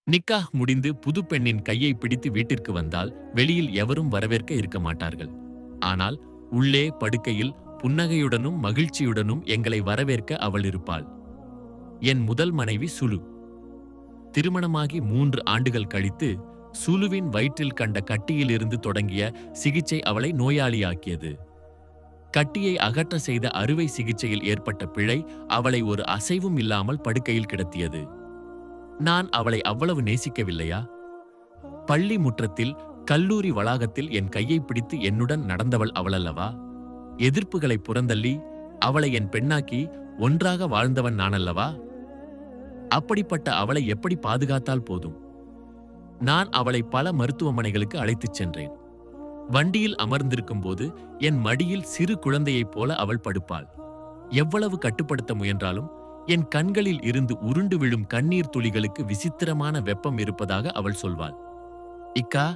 நிக்காஹ் முடிந்து புது பெண்ணின் கையை பிடித்து வீட்டிற்கு வந்தால் வெளியில் எவரும் வரவேற்க இருக்க மாட்டார்கள். ஆனால் உள்ளே படுக்கையில் புன்னகையுடனும் மகிழ்ச்சியுடனும் எங்களை வரவேற்க அவள் இருப்பாள். என் முதல் மனைவி சுலு. திருமணமாகி 3 ஆண்டுகள் கழித்து சுலுவின் வயிற்றில் கண்ட கட்டியிலிருந்து தொடங்கிய சிகிச்சை அவளை நோயாளியாக்கியது. கட்டியை அகற்ற செய்த அறுவை சிகிச்சையில் ஏற்பட்ட பிழை அவளை ஒரு அசைவும் இல்லாமல் படுக்கையில் கிடத்தியது. நான் அவளை அவ்வளவு நேசிக்கவில்லையா? பள்ளி முற்றத்தில், கல்லூரி வளாகத்தில் என் கையை பிடித்து என்னுடன் நடந்தவள் அவளல்லவா? எதிர்ப்புகளை புறந்தள்ளி அவளை என் பெண்ணாக்கி ஒன்றாக வாழ்ந்தவன் நானல்லவா? அப்படிப்பட்ட அவளை எப்படி பாதுகாத்தால் போதும்? நான் அவளை பல மருத்துவமனைகளுக்கு அழைத்துச் சென்றேன். வண்டியில் அமர்ந்திருக்கும் போது என் மடியில் சிறு குழந்தையைப் போல அவள் படுப்பாள். எவ்வளவு கட்டுப்படுத்த முயன்றாலும் என் கண்களில் இருந்து உருண்டு விழும் கண்ணீர் துளிகளுக்கு விசித்திரமான வெப்பம் இருப்பதாக அவள் சொல்வாள். இக்கா,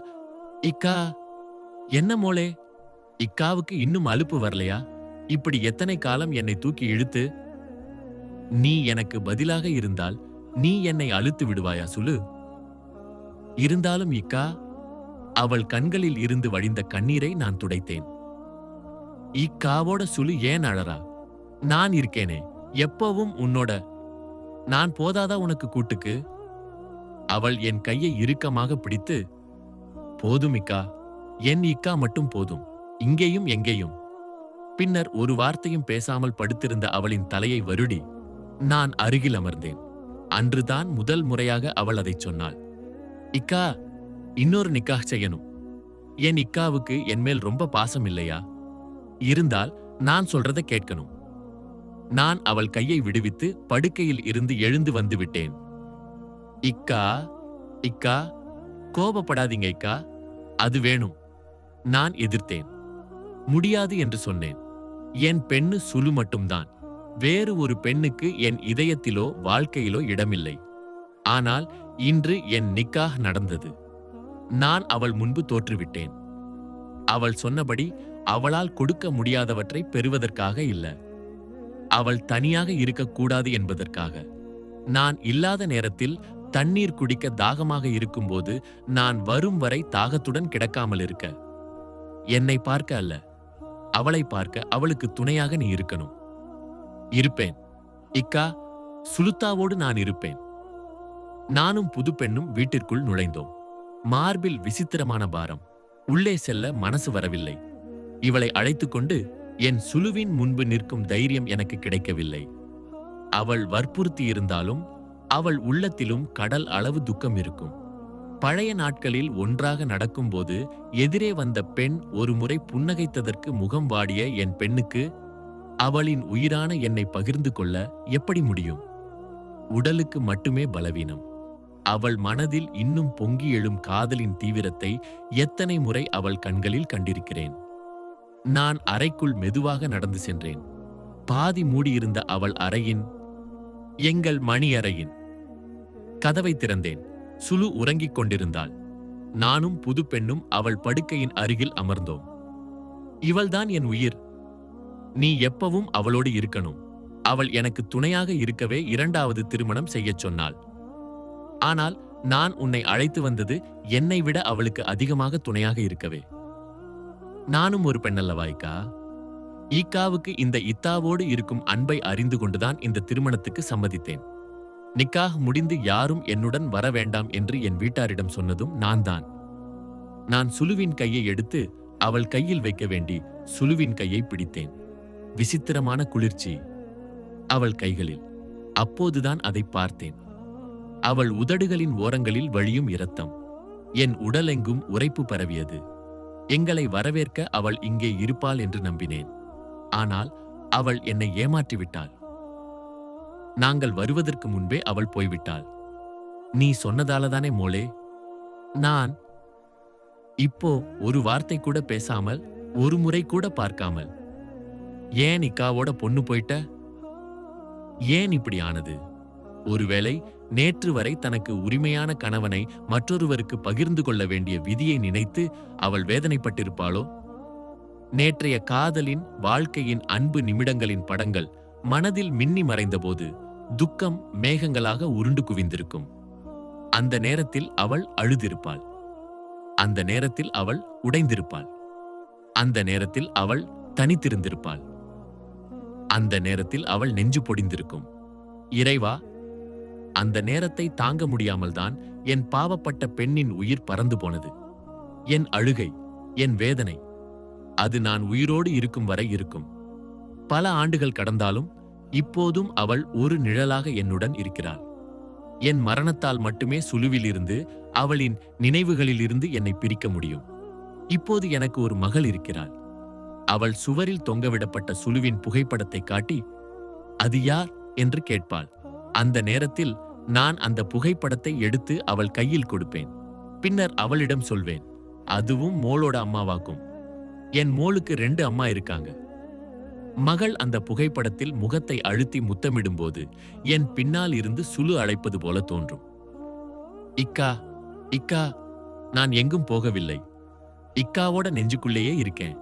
இக்கா. என்ன மோளே? இக்காவுக்கு இன்னும் அலுப்பு வரலையா? இப்படி எத்தனை காலம் என்னை தூக்கி இழுத்து? நீ எனக்கு பதிலாக இருந்தால் நீ என்னை அழுத்து விடுவாயா சுலு? இருந்தாலும் இக்கா. அவள் கண்களில் இருந்து வழிந்த கண்ணீரை நான் துடைத்தேன். இக்காவோட சுலு ஏன் அழறா? நான் இருக்கேனே, எப்பவும் உன்னோட. நான் போதாதா உனக்கு கூட்டுக்கு? அவள் என் கையை இறுக்கமாக பிடித்து, போதும் இக்கா, என் இக்கா மட்டும் போதும், இங்கேயும் எங்கேயும். பின்னர் ஒரு வார்த்தையும் பேசாமல் படுத்திருந்த அவளின் தலையை வருடி நான் அருகில் அமர்ந்தேன். அன்றுதான் முதல் முறையாக அவள் அதைச் சொன்னாள். இக்கா, இன்னொரு நிக்காஹ் செய்யணும். என் இக்காவுக்கு என்மேல் ரொம்ப பாசம் இல்லையா? இருந்தால் நான் சொல்றத கேட்கணும். நான் அவள் கையை விடுவித்து படுக்கையில் இருந்து எழுந்து வந்து விட்டேன். இக்கா, இக்கா, கோபப்படாதீங்க இக்கா, அது வேணும். நான் எதிர்த்தேன். முடியாது என்று சொன்னேன். என் பெண்ணு சுலு மட்டும்தான். வேறு ஒரு பெண்ணுக்கு என் இதயத்திலோ வாழ்க்கையிலோ இடமில்லை. ஆனால் இன்று என் நிக்காஹ் நடந்தது. நான் அவள் முன்பு தோற்றுவிட்டேன். அவள் சொன்னபடி அவளால் கொடுக்க முடியாதவற்றை பெறுவதற்காக இல்ல. அவள் தனியாக இருக்கக்கூடாது என்பதற்காக. நான் இல்லாத நேரத்தில் தண்ணீர் குடிக்க தாகமாக இருக்கும்போது நான் வரும் வரை தாகத்துடன் கிடக்காமல் இருக்க. என்னை பார்க்க அல்ல, அவளை பார்க்க அவளுக்கு துணையாக நீ இருக்கணும். இருப்பேன் இக்கா, சுலுத்தாவோடு நான் இருப்பேன். நானும் புது பெண்ணும் வீட்டிற்குள் நுழைந்தோம். மார்பில் விசித்திரமான பாரம். உள்ளே செல்ல மனசு வரவில்லை. இவளை அழைத்துக்கொண்டு என் சுலுவின் முன்பு நிற்கும் தைரியம் எனக்கு கிடைக்கவில்லை. அவள் வற்புறுத்தி இருந்தாலும் அவள் உள்ளத்திலும் கடல் அளவு துக்கம் இருக்கும். பழைய நாட்களில் ஒன்றாக நடக்கும்போது எதிரே வந்த பெண் ஒரு முறை புன்னகைத்ததற்கு முகம் வாடிய என் பெண்ணுக்கு அவளின் உயிரான என்னை பகிர்ந்து கொள்ள எப்படி முடியும்? உடலுக்கு மட்டுமே பலவீனம். அவள் மனதில் இன்னும் பொங்கி எழும் காதலின் தீவிரத்தை எத்தனை முறை அவள் கண்களில் கண்டிருக்கிறேன். நான் அறைக்குள் மெதுவாக நடந்து சென்றேன். பாதி மூடியிருந்த அவள் அறையின், எங்கள் மணி அறையின் கதவை திறந்தேன். சுலு உறங்கிக் கொண்டிருந்தாள். நானும் புது பெண்ணும் அவள் படுக்கையின் அருகில் அமர்ந்தோம். இவள்தான் என் உயிர். நீ எப்பவும் அவளோடு இருக்கணும். அவள் எனக்கு துணையாக இருக்கவே 2வது திருமணம் செய்யச் சொன்னாள். ஆனால் நான் உன்னை அழைத்து வந்தது என்னை விட அவளுக்கு அதிகமாக துணையாக இருக்கவே. நானும் ஒரு பெண்ணல்லவா இக்கா? ஈக்காவுக்கு இந்த இத்தாவோடு இருக்கும் அன்பை அறிந்து கொண்டுதான் இந்த திருமணத்துக்கு சம்மதித்தேன். நிக்காஹ் முடிந்து யாரும் என்னுடன் வர வேண்டாம் என்று என் வீட்டாரிடம் சொன்னதும் நான் தான். நான் சுலுவின் கையை எடுத்து அவள் கையில் வைக்க வேண்டி சுலுவின் கையை பிடித்தேன். விசித்திரமான குளிர்ச்சி அவள் கைகளில். அப்போதுதான் அதை பார்த்தேன். அவள் உதடுகளின் ஓரங்களில் வழியும் இரத்தம். என் உடலெங்கும் உரைப்பு பரவியது. எங்களை வரவேற்க அவள் இங்கே இருப்பாள் என்று நம்பினேன். ஆனால் அவள் என்னை ஏமாற்றிவிட்டாள். நாங்கள் வருவதற்கு முன்பே அவள் போய்விட்டாள். நீ சொன்னதாலதானே மோளே? நான் இப்போ ஒரு வார்த்தை கூட பேசாமல், ஒரு முறை கூட பார்க்காமல், ஏன் இக்காவோட பொண்ணு போயிட்ட? ஏன் இப்படி ஆனது? ஒருவேளை நேற்று வரை தனக்கு உரிமையான கணவனை மற்றொருவருக்கு பகிர்ந்து கொள்ள வேண்டிய விதியை நினைத்து அவள் வேதனைப்பட்டிருப்பாளோ? நேற்றைய காதலின், வாழ்க்கையின் அன்பு நிமிடங்களின் படங்கள் மனதில் மின்னி மறைந்தபோது துக்கம் மேகங்களாக உருண்டு குவிந்திருக்கும். அந்த நேரத்தில் அவள் அழுதிருப்பாள். அந்த நேரத்தில் அவள் உடைந்திருப்பாள். அந்த நேரத்தில் அவள் தனித்திருந்திருப்பாள். அந்த நேரத்தில் அவள் நெஞ்சு பொடிந்திருக்கும். இறைவா, அந்த நேரத்தை தாங்க முடியாமல்தான் என் பாவப்பட்ட பெண்ணின் உயிர் பறந்து போனது. என் அழுகை, என் வேதனை, அது நான் உயிரோடு இருக்கும் வரை இருக்கும். பல ஆண்டுகள் கடந்தாலும் இப்போதும் அவள் ஒரு நிழலாக என்னுடன் இருக்கிறாள். என் மரணத்தால் மட்டுமே சுலுவிலிருந்து, அவளின் நினைவுகளிலிருந்து என்னை பிரிக்க முடியும். இப்போது எனக்கு ஒரு மகள் இருக்கிறாள். அவள் சுவரில் தொங்கவிடப்பட்ட சுலுவின் புகைப்படத்தை காட்டி, அது யார் என்று கேட்பாள். அந்த நேரத்தில் நான் அந்த புகைப்படத்தை எடுத்து அவள் கையில் கொடுப்பேன். பின்னர் அவளிடம் சொல்வேன், அதுவும் மோளோட அம்மாவாக்கும். என் மோளுக்கு 2 அம்மா இருக்காங்க. மகள் அந்த புகைப்படத்தில் முகத்தை அழுத்தி முத்தமிடும்போது என் பின்னால் இருந்து சுலு அழைப்பது போல தோன்றும். இக்கா, இக்கா, நான் எங்கும் போகவில்லை. இக்காவோட நெஞ்சுக்குள்ளேயே இருக்கேன்.